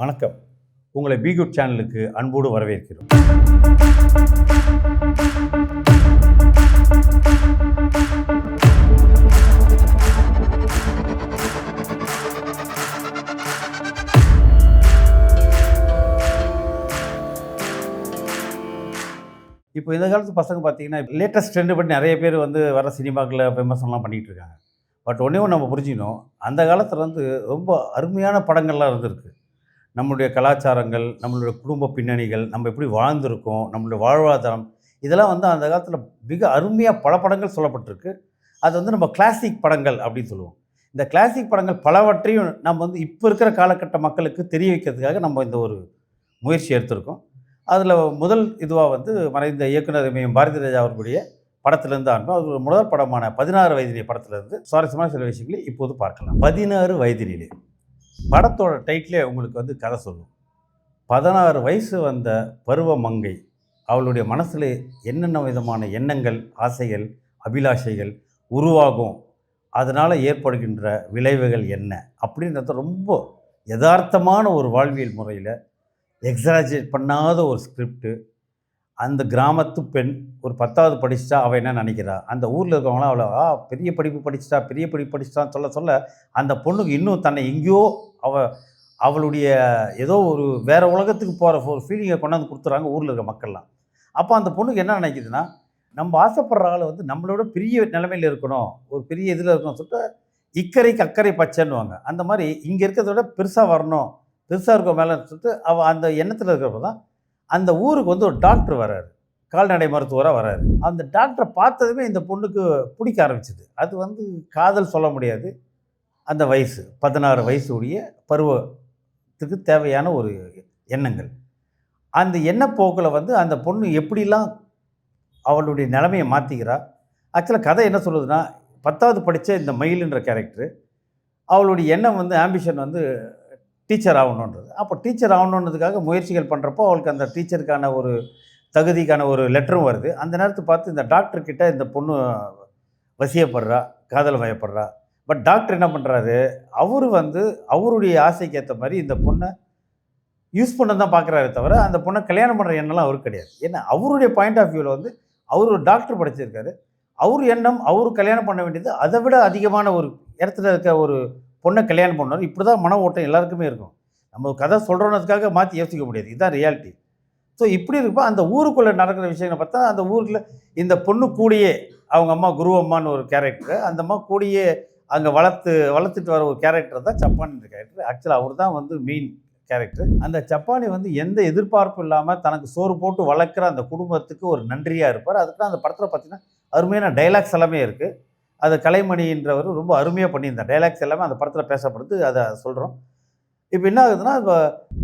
வணக்கம். உங்களை பிகுட் சேனலுக்கு அன்போடு வரவேற்கிறோம். இப்போ இந்த காலத்து பசங்க பார்த்தீங்கன்னா, லேட்டஸ்ட் ட்ரெண்ட் படி நிறைய பேர் வர சினிமாக்கள விமர்சனம்லாம் பண்ணிகிட்டு இருக்காங்க. பட் ஒண்ணே ஒண்ணு நம்ம புரிஞ்சுக்கணும். அந்த காலத்துல ரொம்ப அருமையான படங்கள்லாம் இருந்திருக்கு. நம்முடைய கலாச்சாரங்கள், நம்மளுடைய குடும்ப பின்னணிகள், நம்ம எப்படி வாழ்ந்திருக்கோம், நம்மளுடைய வாழ்வாதாரம், இதெல்லாம் அந்த காலத்தில மிக அருமையா பல படங்கள் சொல்லப்பட்டிருக்கு. அது நம்ம கிளாசிக் படங்கள் அப்படின்னு சொல்லுவோம். இந்த கிளாசிக் படங்கள் பலவற்றையும் நம்ம இப்ப இருக்கிற காலகட்ட மக்களுக்கு தெரிய வைக்கிறதுக்காக நம்ம இந்த ஒரு முயற்சி எடுத்திருக்கோம். அதில முதல் இதுவா மறைந்த இயக்குனர் இமயம் பாரதிராஜா அவர்களுடைய படத்திலிருந்து ஆரம்பிக்கும். அது ஒரு முதல் படமான 16 வயதிலே படத்திலிருந்து சுவாரஸ்யமான சில விஷயங்களை இப்போது பார்க்கலாம். 16 வயதினிலே படத்தோட டைட்டிலே உங்களுக்கு கதை சொல்லும். 16 வயசு வந்த பருவ மங்கை அவளுடைய மனசில் என்னென்ன விதமான எண்ணங்கள், ஆசைகள், அபிலாஷைகள் உருவாகும், அதனால் ஏற்படுகின்ற விளைவுகள் என்ன அப்படின்றத ரொம்ப யதார்த்தமான ஒரு வாழ்வியல் முறையில் எக்ஸாஜரேட் பண்ணாத ஒரு ஸ்கிரிப்டு. அந்த கிராமத்து பெண் ஒரு 10வது படிச்சிட்டா அவள் என்ன நினைக்கிறா, அந்த ஊரில் இருக்கவங்களாம் அவளை பெரிய படிப்பு படிச்சிட்டா பெரிய படிப்பு படிச்சிட்டான்னு சொல்ல சொல்ல அந்த பொண்ணுக்கு இன்னும் தன்னை எங்கேயோ அவளுடைய ஏதோ ஒரு வேறு உலகத்துக்கு போகிற ஒரு ஃபீலிங்கை கொண்டாந்து கொடுத்துறாங்க ஊரில் இருக்க மக்கள்லாம். அப்போ அந்த பொண்ணுக்கு என்ன நினைக்குதுன்னா, நம்ம ஆசைப்படுற ஆள் நம்மளோட பெரிய நிலைமையில் இருக்கணும், ஒரு பெரிய இதில் இருக்கணும்னு சொல்லிட்டு இக்கரைக்கு அக்கறை பச்சைன்னுவாங்க. அந்த மாதிரி இங்கே இருக்கிறத விட பெருசாக வரணும், பெருசாக இருக்க மேலே சொல்லிட்டு அவள் அந்த எண்ணத்தில் இருக்கிறப்ப தான் அந்த ஊருக்கு ஒரு டாக்டர் வராரு, கால்நடை மருத்துவராக வராரு. அந்த டாக்டரை பார்த்ததுமே இந்த பொண்ணுக்கு பிடிக்க ஆரம்பிச்சிது. அது காதல் சொல்ல முடியாது. அந்த வயசு 16 வயசுடைய பருவத்துக்கு தேவையான ஒரு எண்ணங்கள். அந்த எண்ணப்போக்கில் அந்த பொண்ணு எப்படிலாம் அவளுடைய நிலைமையை மாற்றிக்கிறா. ஆக்சுவலாக கதை என்ன சொல்லுதுன்னா, 10வது படித்த இந்த மயிலுன்ற கேரக்டரு அவளுடைய எண்ணம் ஆம்பிஷன் டீச்சர் ஆகணுன்றது. அப்போ டீச்சர் ஆகணுன்றதுக்காக முயற்சிகள் பண்ணுறப்போ அவளுக்கு அந்த டீச்சருக்கான ஒரு தகுதிக்கான ஒரு லெட்டரும் வருது. அந்த நேரத்தை பார்த்து இந்த டாக்டர்கிட்ட இந்த பொண்ணு வசியப்படுறா, காதல் வயப்படுறா. பட் டாக்டர் என்ன பண்ணுறாரு, அவரு அவருடைய ஆசைக்கு ஏற்ற மாதிரி இந்த பொண்ணை யூஸ் பண்ண தான் பார்க்குறாரு தவிர அந்த பொண்ணை கல்யாணம் பண்ணுற எண்ணம்லாம் அவருக்கு கிடையாது. ஏன்னா அவருடைய பாயிண்ட் ஆஃப் வியூவில் அவர் ஒரு டாக்டர் படிச்சிருக்காரு. அவர் எண்ணம் அவரு கல்யாணம் பண்ண வேண்டியது அதை விட அதிகமான ஒரு இடத்துல இருக்க ஒரு பொண்ணை கல்யாணம் பண்ணணும். இப்படி தான் மன ஓட்டம் எல்லாருக்குமே இருக்கும். நம்ம கதை சொல்கிறோன்னதுக்காக மாற்றி யோசிக்க முடியாது. இதுதான் ரியாலிட்டி. ஸோ இப்படி இருக்கப்போ அந்த ஊருக்குள்ளே நடக்கிற விஷயங்களை பார்த்தா, அந்த ஊரில் இந்த பொண்ணு கூடியே அவங்க அம்மா குரு அம்மான்னு ஒரு கேரக்டர், அந்த அம்மா கூடியே அங்கே வளர்த்துட்டு வர ஒரு கேரக்டர் தான் சப்பானின்ற கேரக்டர். ஆக்சுவலாக அவர் தான் மெயின் கேரக்டர். அந்த சப்பானி எந்த எதிர்பார்ப்பும் இல்லாமல் தனக்கு சோறு போட்டு வளர்க்குற அந்த குடும்பத்துக்கு ஒரு நன்றியாக இருப்பார். அதுக்கு தான் அந்த படத்தில் பார்த்தீங்கன்னா அருமையான டைலாக்ஸ் எல்லாமே இருக்குது. அது கலைமணின்றவர் ரொம்ப அருமையாக பண்ணியிருந்தார். டைலாக்ஸ் எல்லாமே அந்த படத்தில் பேசப்படுது, அதை சொல்கிறோம். இப்போ என்ன ஆகுதுன்னா, இப்போ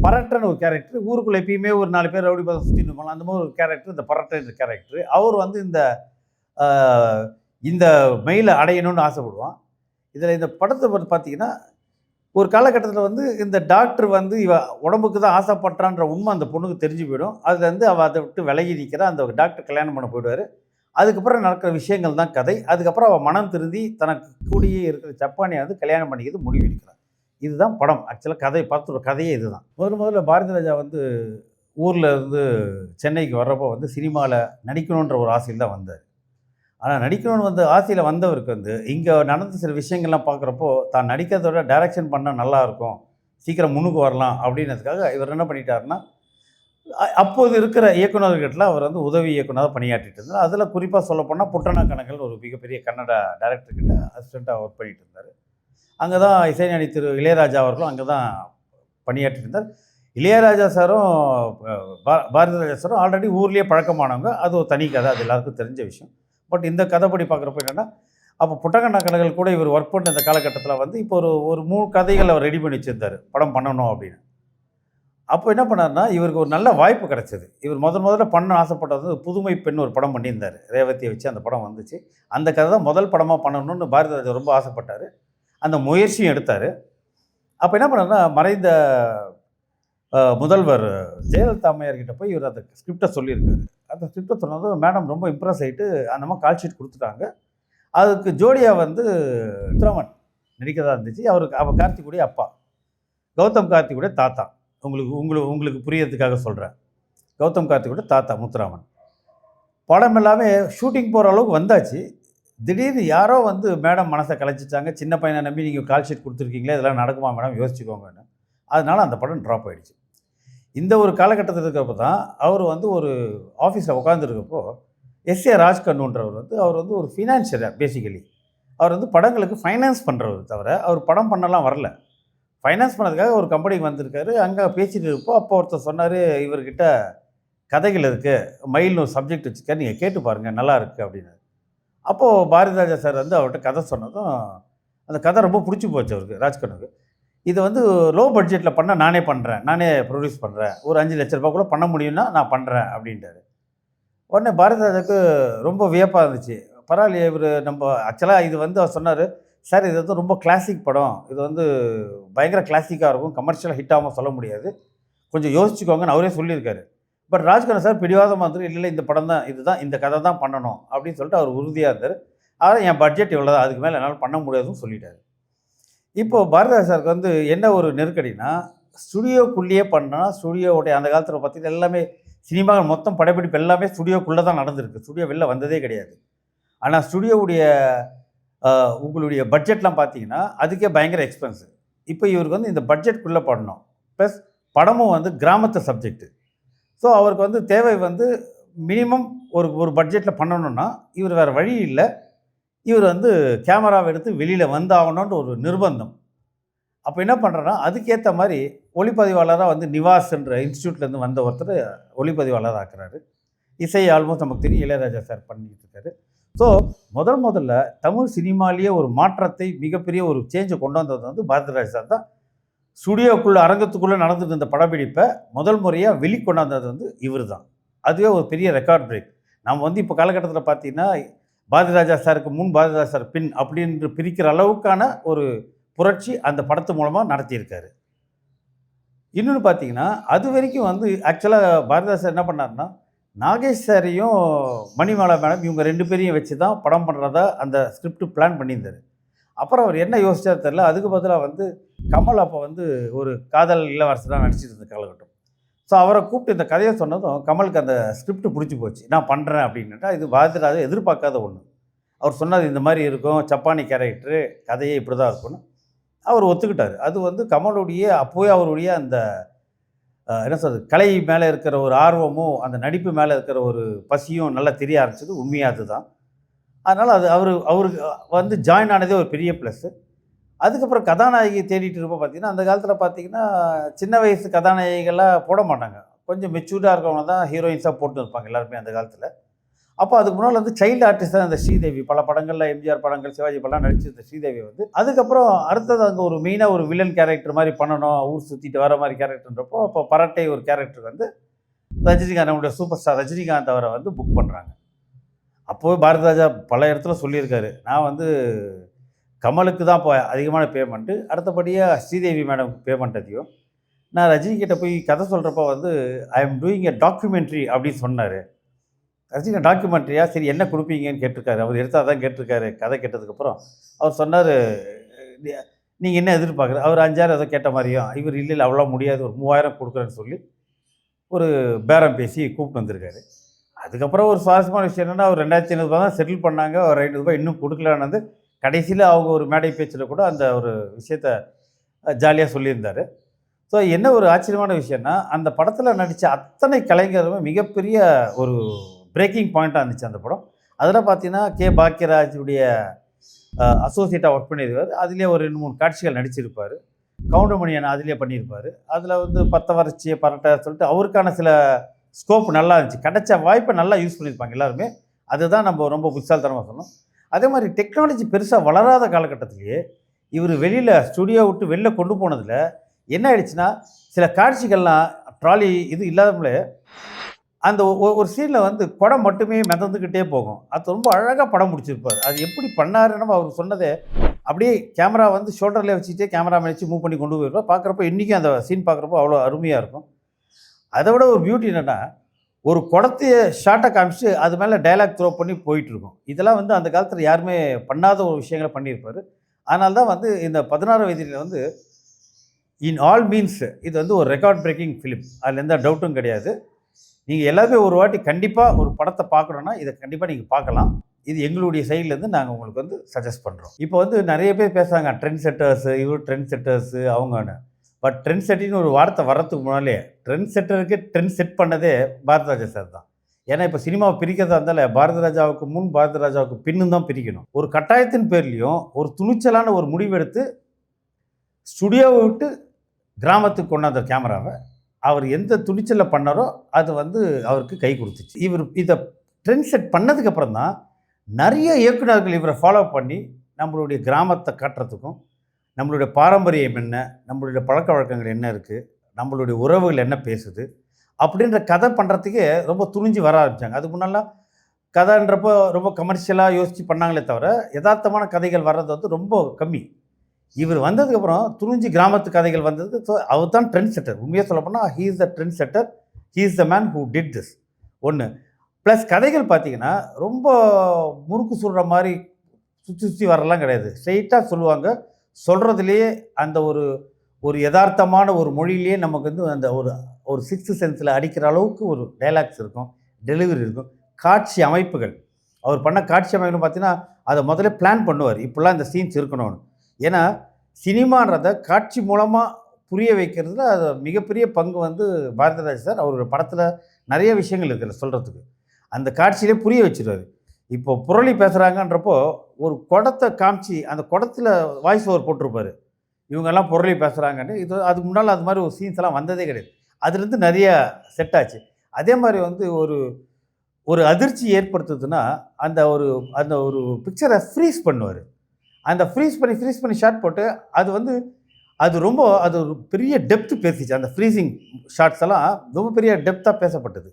பரட்டன்னு ஒரு கேரக்டர், ஊருக்குள்ளே எப்பயுமே ஒரு 4 பேர் ரவுடி பசங்க சுற்றிட்டு போகலாம், அந்த மாதிரி ஒரு கேரக்டர் இந்த பரட்டன்ற கேரக்டர். அவர் இந்த மெயிலை அடையணும்னு ஆசைப்படுவான். இதில் இந்த படத்தை பார்த்தீங்கன்னா, ஒரு காலகட்டத்தில் இந்த டாக்டர் இவ உடம்புக்கு தான் ஆசைப்பட்டான்ற உண்மை அந்த பொண்ணுக்கு தெரிஞ்சு போயிடும். அதுலேருந்து அவள் அதை விட்டு விலகி நிற்கிறா. அந்த டாக்டர் கல்யாணம் பண்ண போயிடுவார். அதுக்கப்புறம் நடக்கிற விஷயங்கள் தான் கதை. அதுக்கப்புறம் அவள் மனம் திருந்தி தனக்கு கூடியே இருக்கிற சப்பானியை கல்யாணம் பண்ணிக்கிறது முடிவு எடுக்கிறார். இதுதான் படம். ஆக்சுவலாக படத்தோட கதையே இதுதான். முதல்ல பாரதிராஜா ஊரில் இருந்து சென்னைக்கு வர்றப்போ சினிமாவில் நடிக்கணுன்ற ஒரு ஆசையில் தான் வந்தார். ஆனால் நடிக்கணும்னு ஆசையில் வந்தவருக்கு இங்கே நடந்த சில விஷயங்கள்லாம் பார்க்குறப்போ தான் நடிக்கிறத விட டைரக்ஷன் பண்ணால் நல்லாயிருக்கும், சீக்கிரம் முன்னுக்கு வரலாம் அப்படின்றதுக்காக இவர் என்ன பண்ணிட்டாருன்னா, அப்போது இருக்கிற இயக்குநர்கிட்ட அவர் உதவி இயக்குனராக பணியாற்றிட்டு இருந்தார். அதில் குறிப்பாக சொல்லப்போனால் புட்டனா கனகல் ஒரு மிகப்பெரிய கன்னட டைரக்டர்கிட்ட அசிஸ்டண்ட்டாக ஒர்க் பண்ணிகிட்டு இருந்தார். அங்கே தான் இசைஞானி திரு இளையராஜா அவர்களும் அங்கே தான் பணியாற்றிட்டு இருந்தார். இளையராஜா சாரும் பாரதிராஜா சாரும் ஆல்ரெடி ஊர்லேயே பழக்கமானவங்க. அது ஒரு தனி கதை, அது எல்லாருக்கும் தெரிஞ்ச விஷயம். பட் இந்த கதைப்படி பார்க்குறப்ப என்னென்னா, அப்போ புட்டகண்ணா கனகல் கூட இவர் ஒர்க் பண்ண இந்த காலகட்டத்தில் இப்போ ஒரு 3 கதைகள் அவர் ரெடி பண்ணி வச்சுருந்தார் படம் பண்ணணும் அப்படின்னு. அப்போ என்ன பண்ணார்னா, இவருக்கு ஒரு நல்ல வாய்ப்பு கிடச்சிது. இவர் முதல்ல பண்ண ஆசைப்பட்டது புதுமை பெண் ஒரு படம் பண்ணியிருந்தார். ரேவதியை வச்சு அந்த படம் வந்துச்சு. அந்த கதை தான் முதல் படமாக பண்ணணும்னு பாரதிராஜா ரொம்ப ஆசைப்பட்டார். அந்த முயற்சியும் எடுத்தார். அப்போ என்ன பண்ணார்னா, மறைந்த முதல்வர் ஜெயலலிதா அம்மையார்கிட்ட போய் இவர் அந்த ஸ்கிரிப்டை சொல்லியிருக்காரு. அந்த ஸ்கிரிப்டை சொன்னதும் மேடம் ரொம்ப இம்ப்ரெஸ் ஆகிட்டு அந்த மாதிரி கால் ஷீட் கொடுத்துட்டாங்க. அதுக்கு ஜோடியாக உத்தரவன் நடிக்கிறதா இருந்துச்சு. அவருக்கு கார்த்திக்குடைய அப்பா, கௌதம் கார்த்திக்குடைய தாத்தா. உங்களுக்கு புரியறதுக்காக சொல்கிறேன். கௌதம் கார்த்திக்கோட தாத்தா முத்துராமன். படம் எல்லாமே ஷூட்டிங் போகிற அளவுக்கு வந்தாச்சு. திடீர்னு யாரோ வந்து மேடம் மனசை கலைச்சிட்டாங்க. சின்ன பையனை நம்பி நீங்கள் கால் ஷீட் கொடுத்துருக்கீங்களே, இதெல்லாம் நடக்குமா மேடம், யோசிச்சுக்கோங்கன்னு. அதனால அந்த படம் ட்ராப் ஆகிடுச்சு. இந்த ஒரு காலகட்டத்தில் இருக்கிறப்ப தான் அவர் வந்து ஒரு ஆஃபீஸில் உட்காந்துருக்கப்போ எஸ்ஏ ராஜ்கண்ணுன்றவர் வந்து அவர் வந்து ஒரு ஃபினான்ஷியர் பேசிக்கலி. அவர் வந்து படங்களுக்கு ஃபைனான்ஸ் பண்ணுறவர் தவிர அவர் படம் பண்ணலாம் வரல. ஃபைனான்ஸ் பண்ணதுக்காக ஒரு கம்பெனிக்கு வந்திருக்காரு. அங்கே பேசிட்டு இருப்போம். அப்போ ஒருத்தர் சொன்னார், இவர்கிட்ட கதைகள் இருக்குது, மயில்னு ஒரு சப்ஜெக்ட் வச்சுருக்காரு, நீங்கள் கேட்டு பாருங்கள் நல்லா இருக்குது அப்படின்னாரு. அப்போது பாரதிராஜா சார் வந்து அவர்கிட்ட கதை சொன்னதும் அந்த கதை ரொம்ப பிடிச்சி போச்சு அவருக்கு, ராஜ்கண்ணுக்கு. இது வந்து லோ பட்ஜெட்டில் பண்ண நானே பண்ணுறேன், நானே ப்ரொடியூஸ் பண்ணுறேன், ஒரு 5 லட்ச ரூபாய்க்குள்ள பண்ண முடியும்னா நான் பண்ணுறேன் அப்படின்ட்டாரு. உடனே பாரதிராஜாவுக்கு ரொம்ப வியப்பாக இருந்துச்சு. பரவாயில்லையே இவர் நம்ம ஆக்சுவலாக இது வந்து அவர் சொன்னார், சார் இது வந்து ரொம்ப கிளாசிக் படம், இது வந்து பயங்கர கிளாசிக்காக இருக்கும், கமர்ஷியலாக ஹிட் ஆகாமல் சொல்ல முடியாது, கொஞ்சம் யோசிச்சுக்கோங்கன்னு அவரே சொல்லியிருக்காரு. பட் ராஜ்கண்ணன் சார் பிடிவாதமாக இருந்துட்டு, இல்லை இந்த படம் தான், இதுதான், இந்த கதை தான் பண்ணணும் அப்படின்னு சொல்லிட்டு அவர் உறுதியாக இருந்தார். ஆனால் என் பட்ஜெட் இவ்வளோ தான், அதுக்கு மேலே என்னால் பண்ண முடியாதுன்னு சொல்லிட்டார். இப்போது பாரதிராஜா சாருக்கு வந்து என்ன ஒரு நெருக்கடினா, ஸ்டுடியோக்குள்ளேயே பண்ணால், ஸ்டுடியோவுடைய அந்த காலத்தில் பார்த்திங்கன்னா எல்லாமே சினிமா மொத்தம் படப்பிடிப்பு எல்லாமே ஸ்டுடியோக்குள்ளே தான் நடந்திருக்கு, ஸ்டுடியோ வெளில வந்ததே கிடையாது. ஆனால் ஸ்டுடியோவுடைய உங்களுடைய பட்ஜெட்லாம் பார்த்தீங்கன்னா அதுக்கே பயங்கர எக்ஸ்பென்ஸு. இப்போ இவருக்கு வந்து இந்த பட்ஜெட்குள்ளே பண்ணணும், ப்ளஸ் படமும் வந்து கிராமத்து சப்ஜெக்ட்டு. ஸோ அவருக்கு வந்து தேவை வந்து மினிமம் ஒரு பட்ஜெட்டில் பண்ணணுன்னா இவர் வேறு வழி இல்லை, இவர் வந்து கேமராவை எடுத்து வெளியில் வந்தாகணுன்ற ஒரு நிர்பந்தம். அப்போ என்ன பண்ணுறேன்னா அதுக்கேற்ற மாதிரி ஒளிப்பதிவாளராக வந்து நிவாஸ் என்ற இன்ஸ்டியூட்லேருந்து வந்த ஒருத்தர் ஒளிப்பதிவாளராக ஆக்குறாரு. இசை ஆல்மோஸ்ட் நமக்கு தெரியும், இளையராஜா சார் பண்ணிட்டு இருக்காரு. ஸோ முதல்ல தமிழ் சினிமாலேயே ஒரு மாற்றத்தை, மிகப்பெரிய ஒரு சேஞ்சை கொண்டு வந்தது வந்து பாரதிராஜா சார் தான். ஸ்டுடியோக்குள்ளே அரங்கத்துக்குள்ளே நடந்துட்டு இருந்த படப்பிடிப்பை முதல் முறையாக வெளிக்கொண்டாந்தது வந்து இவர் தான். அதுவே ஒரு பெரிய ரெக்கார்ட் பிரேக். நம்ம வந்து இப்போ காலகட்டத்தில் பார்த்தீங்கன்னா பாரதிராஜா சாருக்கு முன், பாரதிராஜா சார் பின் அப்படின்னு பிரிக்கிற அளவுக்கான ஒரு புரட்சி அந்த படத்து மூலமாக நடத்தியிருக்காரு. இன்னொன்று பார்த்தீங்கன்னா அது வரைக்கும் வந்து ஆக்சுவலாக பாரதிராஜா சார் என்ன பண்ணார்னா, நாகேஷ் சாரையும் மணிமாலா மேடம் இவங்க 2 பேரையும் வச்சு தான் படம் பண்ணுறதா அந்த ஸ்கிரிப்ட் பிளான் பண்ணியிருந்தார். அப்புறம் அவர் என்ன யோசிச்சார் தெரியல, அதுக்கு பதிலாக வந்து கமல் அப்போ வந்து ஒரு காதல் இளவரசராக நடிச்சிட்டு இருந்த காலகட்டம். ஸோ அவரை கூப்பிட்டு இந்த கதையை சொன்னதும் கமலுக்கு அந்த ஸ்கிரிப்ட் பிடிச்சி போச்சு, நான் பண்ணுறேன் அப்படின்னுட்டா. இது பாரதிராஜா எதிர்பார்க்காத ஒன்று. அவர் சொன்னது இந்த மாதிரி இருக்கும், சப்பானி கேரக்டரு, கதையே இப்படி தான் இருக்கும்னு அவர் ஒத்துக்கிட்டார். அது வந்து கமலுடைய அப்போவே அவருடைய அந்த என்ன சொல்கிறது, கலை மேலே இருக்கிற ஒரு ஆர்வமும் அந்த நடிப்பு மேலே இருக்கிற ஒரு பசியும் நல்லா தெரிய ஆரம்பிச்சது உண்மையாக அதுதான். அதனால் அது அவருக்கு வந்து ஜாயின் ஆனதே ஒரு பெரிய ப்ளஸ்ஸு. அதுக்கப்புறம் கதாநாயகி தேடிட்டு இருப்போம் பார்த்தீங்கன்னா, அந்த காலத்தில் பார்த்தீங்கன்னா சின்ன வயசு கதாநாயகிகளாக போட மாட்டாங்க, கொஞ்சம் மெச்சூர்டாக இருக்கிறவங்க தான் ஹீரோயின்ஸாக போட்டு இருப்பாங்க எல்லாருமே அந்த காலத்தில். அப்போ அதுக்கு முன்னால் வந்து சைல்டு ஆர்டிஸ்ட் தான் இந்த ஸ்ரீதேவி. பல படங்களில் எம்ஜிஆர் படங்கள், சிவாஜி படம் நடிச்சிருந்த ஸ்ரீதேவி வந்து அதுக்கப்புறம் அடுத்தது அங்கே ஒரு மெயினாக ஒரு வில்லன் கேரக்டர் மாதிரி பண்ணணும், ஊர் சுற்றிட்டு வர மாதிரி கேரக்டர்ன்றப்போ அப்போ பரட்டை ஒரு கேரக்டர் வந்து ரஜினிகாந்த், நம்முடைய சூப்பர் ஸ்டார் ரஜினிகாந்த் அவரை வந்து புக் பண்ணுறாங்க. அப்போவே பாரதிராஜா பல இடத்துல சொல்லியிருக்காரு, நான் வந்து கமலுக்கு தான் இப்போ அதிகமான பேமெண்ட்டு, அடுத்தபடியாக ஸ்ரீதேவி மேடம் பேமெண்ட் அதிகம், நான் ரஜினிகிட்ட போய் கதை சொல்கிறப்ப வந்து I am doing a documentary அப்படின்னு சொன்னார். ரஜினி டாக்குமெண்ட்ரியா, சரி என்ன கொடுப்பீங்கன்னு கேட்டிருக்காரு. அவர் எடுத்தால் தான் கேட்டிருக்காரு. கதை கேட்டதுக்கப்புறம் அவர் சொன்னார், நீங்கள் என்ன எதிர்பார்க்குற, அவர் 5000 ஏதோ கேட்ட மாதிரியும், இவர் இல்லை அவ்வளோ முடியாது, ஒரு 3000 கொடுக்குறேன்னு சொல்லி ஒரு பேரம் பேசி கூப்பிட்டு வந்திருக்காரு. அதுக்கப்புறம் ஒரு சுவாரஸ்யமான விஷயம் என்னென்னா, அவர் 2500 தான் செட்டில் பண்ணாங்க, ஒரு 500 இன்னும் கொடுக்கலான்னு கடைசியில் அவங்க ஒரு மேடை பேச்சில் கூட அந்த ஒரு விஷயத்த ஜாலியாக சொல்லியிருந்தார். ஸோ என்ன ஒரு ஆச்சரியமான விஷயம்னா, அந்த படத்தில் நடித்த அத்தனை கலைஞருமே மிகப்பெரிய ஒரு பிரேக்கிங் பாயிண்ட்டாக இருந்துச்சு அந்த படம். அதில் பார்த்தீங்கன்னா பாக்கியராஜுடைய அசோசியேட்டாக ஒர்க் பண்ணியிருக்காரு. அதுலேயே ஒரு 2, 3 காட்சிகள் நடிச்சிருப்பார். கவுண்டமணி அண்ணா அதிலே பண்ணியிருப்பார். அதில் வந்து பத்தவரட்சி பரட்டை சொல்லிட்டு அவருக்கான சில ஸ்கோப் நல்லா இருந்துச்சு. கிடைச்ச வாய்ப்பை நல்லா யூஸ் பண்ணியிருப்பாங்க எல்லாருமே. அதுதான் நம்ம ரொம்ப புத்திசாலித்தனமாக சொன்னோம். அதே மாதிரி டெக்னாலஜி பெருசாக வளராத காலகட்டத்திலேயே இவர் வெளியில் ஸ்டுடியோ விட்டு வெளில கொண்டு போனதில் என்ன ஆயிடுச்சுன்னா, சில காட்சிகள்லாம் ட்ராலி இது இல்லாமலே அந்த ஒரு சீனில் வந்து படம் மட்டுமே மிதந்துக்கிட்டே போகும். அது ரொம்ப அழகாக படம் முடிச்சிருப்பார். அது எப்படி பண்ணாருன்னு அவர் சொன்னதே, அப்படியே கேமரா வந்து ஷோல்டர்லேயே வச்சுக்கிட்டே கேமராமேன் வச்சு மூவ் பண்ணி கொண்டு போயிருப்பார். பார்க்குறப்போ இன்றைக்கும் அந்த சீன் பார்க்குறப்போ அவ்வளோ அருமையாக இருக்கும். அதை விட ஒரு பியூட்டி என்னென்னா, ஒரு குடத்தைய ஷார்ட்டை காமிச்சு அது மேலே டைலாக் த்ரோ பண்ணி போயிட்டுருக்கும். இதெல்லாம் வந்து அந்த காலத்தில் யாருமே பண்ணாத ஒரு விஷயங்களை பண்ணியிருப்பார். அதனால தான் வந்து இந்த 16 வயதில் வந்து இன் ஆல் மீன்ஸ் இது வந்து ஒரு ரெக்கார்ட் பிரேக்கிங் ஃபிலிம். அதில் எந்த டவுட்டும் கிடையாது. நீங்கள் எல்லாருமே ஒரு வாட்டி கண்டிப்பாக ஒரு படத்தை பார்க்கணுன்னா இதை கண்டிப்பாக நீங்கள் பார்க்கலாம். இது எங்களுடைய சைட்லேருந்து நாங்கள் உங்களுக்கு வந்து சஜஸ்ட் பண்ணுறோம். இப்போ வந்து நிறைய பேர் பேசுகிறாங்க ட்ரெண்ட் செட்டர்ஸு, இவர் ட்ரெண்ட் செட்டர்ஸு அவங்கன்னு. பட் ட்ரெண்ட் செட்டின்னு ஒரு வார்த்தை வர்றதுக்கு முன்னாலே ட்ரெண்ட் செட்டருக்கு ட்ரெண்ட் செட் பண்ணதே பாரதிராஜா சார் தான். ஏன்னா இப்போ சினிமாவை பிரிக்கிறதா இருந்தாலும் பாரதி ராஜாவுக்கு முன் பாரதி ராஜாவுக்கு பின்னும் தான் பிரிக்கணும். ஒரு கட்டாயத்தின் பேர்லையும் ஒரு துணிச்சலான ஒரு முடிவெடுத்து ஸ்டுடியோவை விட்டு கிராமத்துக்கு கொண்டாந்த கேமராவை அவர் எந்த துணிச்சலில் பண்ணாரோ அது வந்து அவருக்கு கை கொடுத்துச்சு. இவர் இதை ட்ரெண்ட் செட் பண்ணதுக்கப்புறம் தான் நிறைய இயக்குநர்கள் இவரை ஃபாலோ பண்ணி நம்மளுடைய கிராமத்தை காட்டுறதுக்கும், நம்மளுடைய பாரம்பரியம் என்ன, நம்மளுடைய பழக்க வழக்கங்கள் என்ன இருக்குது, நம்மளுடைய உறவுகள் என்ன பேசுது அப்படின்ற கதை பண்ணுறதுக்கே ரொம்ப துணிஞ்சு வர ஆரம்பித்தாங்க. அதுக்கு முன்னாலாம் கதைன்றப்போ ரொம்ப கமர்ஷியலாக யோசித்து பண்ணாங்களே தவிர யதார்த்தமான கதைகள் வர்றது வந்து ரொம்ப கம்மி. இவர் வந்ததுக்கப்புறம் துணிஞ்சு கிராமத்து கதைகள் வந்தது. ஸோ அவர் தான் ட்ரெண்ட் செட்டர். உண்மையாக சொல்லப்போனால் he is the trend செட்டர், he is the man who did this. ஒன்று ப்ளஸ் கதைகள் பார்த்தீங்கன்னா ரொம்ப முறுக்கு சுடுற மாதிரி சுற்றி சுற்றி வரலாம் கிடையாது. ஸ்ட்ரெயிட்டாக சொல்லுவாங்க. சொல்கிறதுலேயே அந்த ஒரு ஒரு யதார்த்தமான ஒரு மொழியிலேயே நமக்கு வந்து அந்த ஒரு ஒரு சிக்ஸ்த்து சென்ஸில் அடிக்கிற அளவுக்கு ஒரு டைலாக்ஸ் இருக்கும், டெலிவரி இருக்கும். காட்சி அமைப்புகள் அவர் பண்ண காட்சி அமைப்புன்னு பார்த்தீங்கன்னா அதை முதல்ல பிளான் பண்ணுவார். இப்படிலாம் இந்த சீன்ஸ் இருக்கணும்னு. ஏன்னா சினிமான்றதை காட்சி மூலமாக புரிய வைக்கிறதுல அது மிகப்பெரிய பங்கு வந்து பாரதிராஜா சார் அவரோட படத்தில் நிறைய விஷயங்கள் இருக்குது சொல்கிறதுக்கு. அந்த காட்சியிலே புரிய வச்சுருவார். இப்போ புரளி பேசுகிறாங்கன்றப்போ ஒரு குடத்தை காமிச்சு அந்த குடத்தில் வாய்ஸ் ஓவர் போட்டிருப்பார். இவங்கெல்லாம் புரளி பேசுகிறாங்கன்னு. இது அதுக்கு முன்னால் அது மாதிரி ஒரு சீன்ஸ் எல்லாம் வந்ததே கிடையாது. அதுலேருந்து நிறைய செட் ஆச்சு. அதே மாதிரி வந்து ஒரு ஒரு அதிர்ச்சி ஏற்படுத்துதுன்னா அந்த ஒரு பிக்சரை ஃப்ரீஸ் பண்ணுவார். அந்த ஃப்ரீஸ் பண்ணி ஷாட் போட்டு அது வந்து அது ஒரு பெரிய டெப்த்து பேசிச்சு. அந்த ஃப்ரீசிங் ஷாட்ஸ் எல்லாம் ரொம்ப பெரிய டெப்த்தாக பேசப்பட்டது.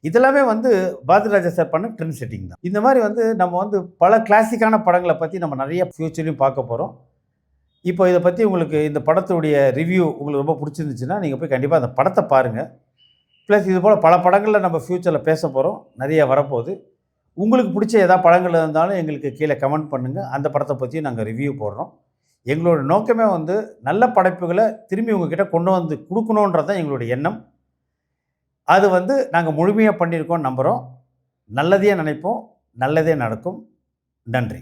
இதெல்லாமே வந்து பாரதிராஜா சார் பண்ண ட்ரெண்ட் செட்டிங் தான். இந்த மாதிரி வந்து நம்ம வந்து பல கிளாசிக்கான படங்களை பற்றி நம்ம நிறைய ஃப்யூச்சர்லையும் பார்க்க போகிறோம். இப்போ இதை பற்றி உங்களுக்கு இந்த படத்துடைய ரிவ்யூ உங்களுக்கு ரொம்ப பிடிச்சிருந்துச்சுன்னா நீங்கள் போய் கண்டிப்பாக அந்த படத்தை பாருங்கள். ப்ளஸ் இது போல் பல படங்களில் நம்ம ஃப்யூச்சரில் பேச போகிறோம். நிறைய வரப்போகுது. உங்களுக்கு பிடிச்ச ஏதாவது படங்கள் இருந்தாலும் எங்களுக்கு கீழே கமெண்ட் பண்ணுங்கள். அந்த படத்தை பற்றியும் நாங்கள் ரிவ்யூ போடுறோம். எங்களோட நோக்கமே வந்து நல்ல படைப்புகளை திரும்பி உங்ககிட்ட கொண்டு வந்து கொடுக்கணுன்றது தான் எங்களுடைய எண்ணம். அது வந்து நாங்கள் முழுமையாக பண்ணியிருக்கோம் நம்புகிறோம். நல்லதையே நினைப்போம், நல்லதே நடக்கும். நன்றி.